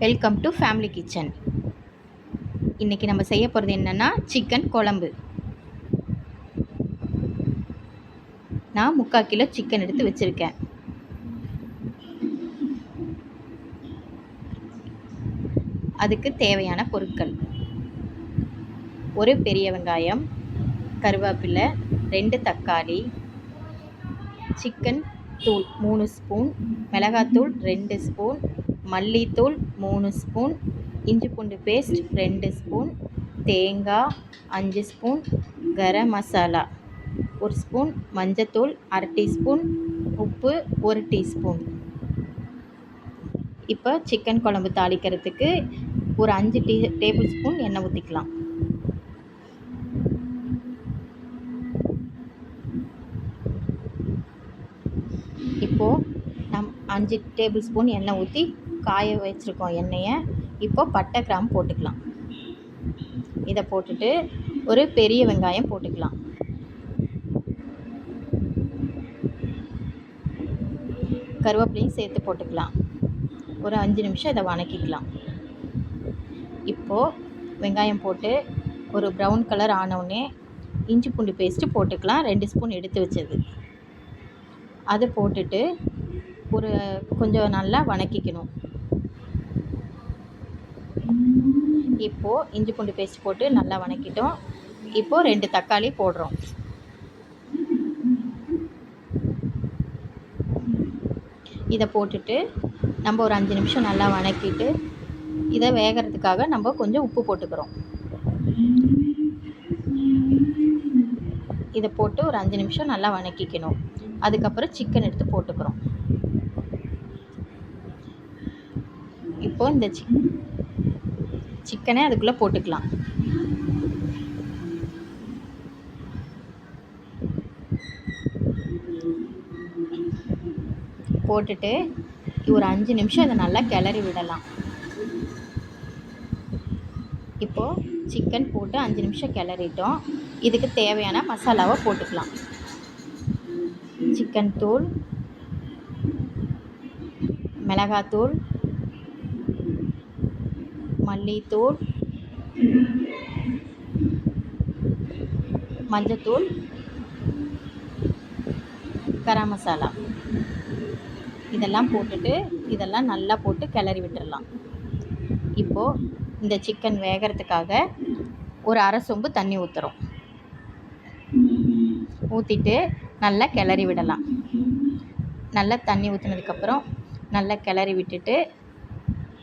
Welcome to family kitchen. இன்றைக்கி நம்ம செய்ய போகிறது என்னென்னா சிக்கன் குழம்பு. நான் 3/4 கிலோ சிக்கன் எடுத்து வச்சுருக்கேன். அதுக்கு தேவையான பொருட்கள்: ஒரு பெரிய வெங்காயம், கருவேப்பிலை, 2 தக்காளி, சிக்கன் தூள் 3 ஸ்பூன், மிளகாத்தூள் 2 ஸ்பூன், மல்லித்தூள் 3 ஸ்பூன், இஞ்சி பூண்டு பேஸ்ட் 2 ஸ்பூன், தேங்காய் 5 ஸ்பூன், கரம் மசாலா 1 ஸ்பூன், மஞ்சத்தூள் 1/2 டீஸ்பூன், உப்பு 1 டீஸ்பூன். இப்போ சிக்கன் குழம்பு தாளிக்கிறதுக்கு ஒரு 5 டேபிள் ஸ்பூன் எண்ணெய் ஊற்றிக்கலாம். இப்போது 5 டேபிள் ஸ்பூன் எண்ணெய் ஊற்றி காய வச்சுருக்கோம் எண்ணெயை. இப்போ பட்டை கிராம்பு போட்டுக்கலாம். இதை போட்டுட்டு ஒரு பெரிய வெங்காயம் போட்டுக்கலாம். கருவேப்பிலையும் சேர்த்து போட்டுக்கலாம். ஒரு 5 நிமிஷம் இதை வதக்கிக்கலாம். இப்போது வெங்காயம் போட்டு ஒரு ப்ரௌன் கலர் ஆனவுடனே இஞ்சி பூண்டு பேஸ்ட்டு போட்டுக்கலாம். 2 ஸ்பூன் எடுத்து வச்சது அதை போட்டுட்டு கொஞ்சம் நல்லா வதக்கிக்கணும். இப்போது இஞ்சி பூண்டு பேஸ்ட் போட்டு நல்லா வதக்கிட்டோம். இப்போது 2 தக்காளி போடுறோம். இதை போட்டுட்டு நம்ம ஒரு 5 நிமிஷம் நல்லா வதக்கிட்டு இதை வேகிறதுக்காக நம்ம கொஞ்சம் உப்பு போட்டுக்கிறோம். இதை போட்டு ஒரு 5 நிமிஷம் நல்லா வதக்கிக்கணும். அதுக்கப்புறம் சிக்கன் எடுத்து போட்டுக்கிறோம். இப்போது இந்த சிக்கனை அதுக்குள்ளே போட்டுக்கலாம். போட்டுட்டு ஒரு 5 நிமிஷம் இதை நல்லா கிளறி விடலாம். இப்போது சிக்கன் போட்டு 5 நிமிஷம் கிளறிட்டோம். இதுக்கு தேவையான மசாலாவை போட்டுக்கலாம். சிக்கன் தூள், மிளகாத்தூள், மல்லித்தூள், மஞ்சத்தூள், கரம் மசாலா இதெல்லாம் போட்டுட்டு இதெல்லாம் நல்லா போட்டு கிளறி விட்டுடலாம். இப்போது இந்த சிக்கன் வேகிறதுக்காக ஒரு 1/2 சொம்பு தண்ணி ஊற்றுறோம். ஊற்றிட்டு நல்லா கிளறி விடலாம். நல்லா தண்ணி ஊற்றினதுக்கப்புறம் நல்லா கிளறி விட்டுட்டு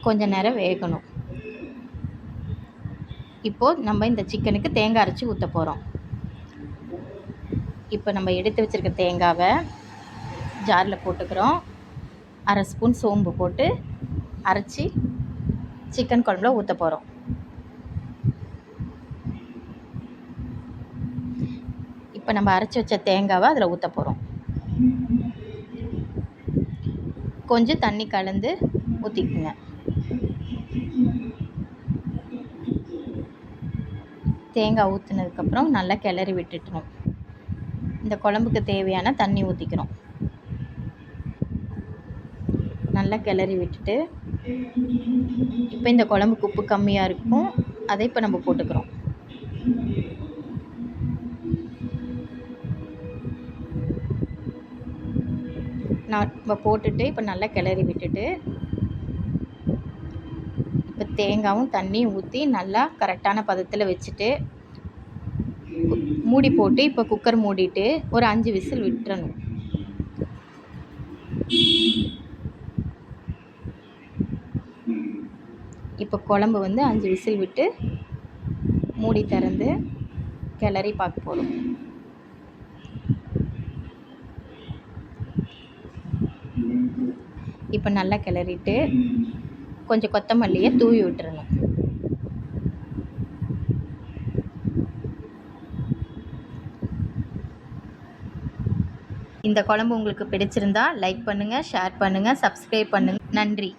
கொஞ்ச நேரம் வேகணும். இப்போது நம்ம இந்த சிக்கனுக்கு தேங்காய் அரைச்சி ஊற்ற போகிறோம். இப்போ நம்ம எடுத்து வச்சுருக்க தேங்காவை ஜாரில் போட்டுக்கிறோம். 1/2 ஸ்பூன் சோம்பு போட்டு அரைச்சி சிக்கன் குழம்புல ஊற்ற போகிறோம். இப்போ நம்ம அரைச்சி வச்ச தேங்காவை அதில் ஊற்ற போகிறோம். கொஞ்சம் தண்ணி கலந்து ஊற்றிக்குங்க. தேங்காய் ஊற்றினதுக்கப்புறம் நல்லா கிளறி விட்டுட்டணும். இந்த குழம்புக்கு தேவையான தண்ணி ஊற்றிக்கிறோம். நல்லா கிளறி விட்டுட்டு இப்போ இந்த குழம்புக்கு உப்பு கம்மியாக இருக்கும். அதை இப்போ நம்ம போட்டுக்கிறோம். நம்ம போட்டுட்டு இப்போ நல்லா கிளறி விட்டுட்டு இப்போ தேங்காயும் தண்ணியும் ஊற்றி நல்லா கரெக்டான பதத்தில் வச்சுட்டு மூடி போட்டு இப்போ குக்கர் மூடிட்டு ஒரு 5 விசில் விட்டுறணும். இப்போ குழம்பு 5 விசில் விட்டு மூடி திறந்து கிளறி பார்க்க போகிறோம். இப்போ நல்லா கிளறிட்டு கொஞ்சம் கொத்தமல்லியை தூவி விட்டுறணும். இந்த குழம்பு உங்களுக்கு பிடிச்சிருந்தா லைக் பண்ணுங்கள், ஷேர் பண்ணுங்கள், சப்ஸ்கிரைப் பண்ணுங்கள். நன்றி.